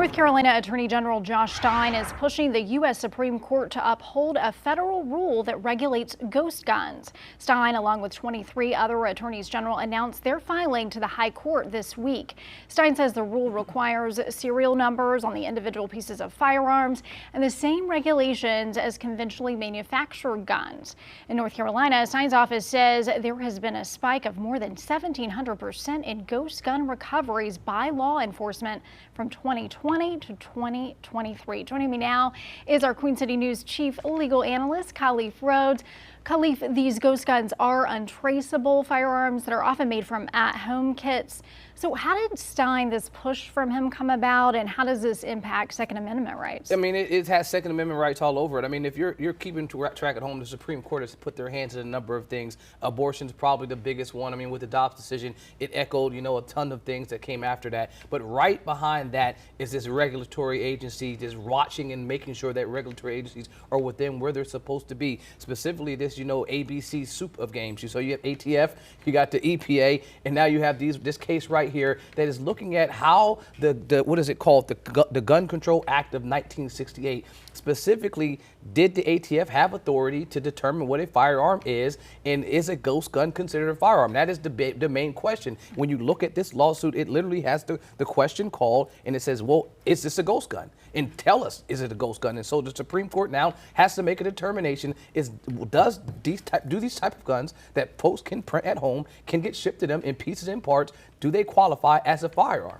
North Carolina Attorney General Josh Stein is pushing the U.S. Supreme Court to uphold a federal rule that regulates ghost guns. Stein, along with 23 other attorneys general, announced their filing to the High Court this week. Stein says the rule requires serial numbers on the individual pieces of firearms and the same regulations as conventionally manufactured guns. In North Carolina, Stein's office says there has been a spike of more than 1,700% in ghost gun recoveries by law enforcement from 2020 to 2023. Joining me now is our Queen City News chief legal analyst, Khalif Rhodes. Khalif, these ghost guns are untraceable firearms that are often made from at-home kits. So how did Stein, this push from him, come about, and how does this impact Second Amendment rights? I mean, it has Second Amendment rights all over it. I mean, if you're keeping track at home, the Supreme Court has put their hands in a number of things. Abortion's probably the biggest one. I mean, with the Dobbs decision, it echoed, a ton of things that came after that. But right behind that is this regulatory agency just watching and making sure that regulatory agencies are within where they're supposed to be. Specifically, this, ABC soup of games. So you have ATF, you got the EPA, and now you have this case right here that is looking at how the what is it called, the Gun Control Act of 1968. Specifically, did the ATF have authority to determine what a firearm is, and is a ghost gun considered a firearm? That is the main question. When you look at this lawsuit, it literally has the question called, and it says, well, is this a ghost gun? And tell us, is it a ghost gun? And so the Supreme Court now has to make a determination: do these type of guns that folks can print at home, can get shipped to them in pieces and parts, do they qualify as a firearm?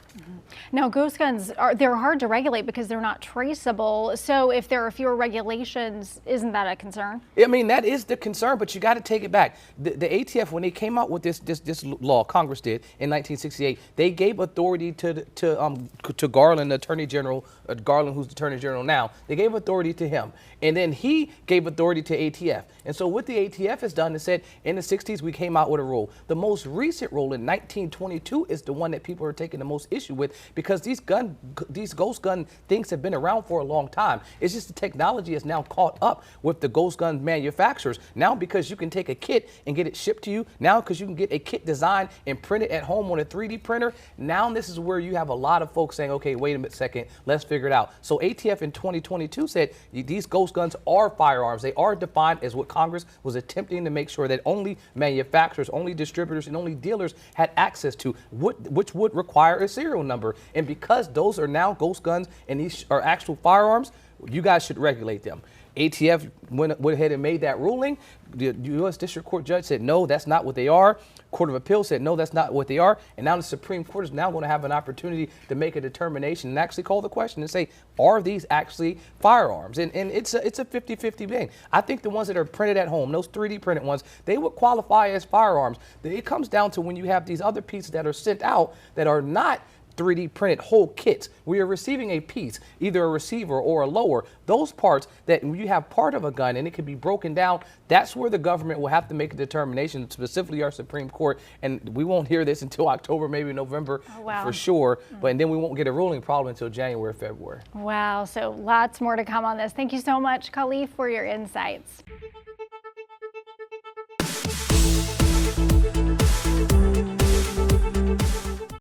Now, ghost guns they're hard to regulate because they're not traceable. So if there are fewer regulations, isn't that a concern? I mean, that is the concern, but you got to take it back. The ATF, when they came out with this law, Congress did in 1968, they gave authority to Garland, the Attorney General, Garland, who's the Attorney General now. They gave authority to him, and then he gave authority to ATF. And so what the ATF has done is said, in the 60s, we came out with a rule. The most recent rule in 1922 is the one that people are taking the most issue with, because these ghost gun things have been around for a long time. It's just the technology has now caught up with the ghost gun manufacturers. Now, because you can take a kit and get it shipped to you, now because you can get a kit designed and print it at home on a 3D printer, now this is where you have a lot of folks saying, okay, wait a second, let's figure it out. So ATF in 2022 said these ghost guns are firearms. They are defined as what Congress was attempting to make sure that only manufacturers, only distributors, and only dealers had access to, which would require a serial number. And because those are now ghost guns and these are actual firearms, you guys should regulate them. ATF went ahead and made that ruling. The U.S. District Court judge said, no, that's not what they are. Court of Appeals said, no, that's not what they are. And now the Supreme Court is now going to have an opportunity to make a determination and actually call the question and say, are these actually firearms? And it's a 50-50 thing. I think the ones that are printed at home, those 3D printed ones, they would qualify as firearms. It comes down to when you have these other pieces that are sent out that are not 3D printed whole kits. We are receiving a piece, either a receiver or a lower. Those parts that you have part of a gun and it can be broken down, that's where the government will have to make a determination, specifically our Supreme Court. And we won't hear this until October, maybe November for sure. But then we won't get a ruling probably until January, February. Wow, so lots more to come on this. Thank you so much, Khalif, for your insights.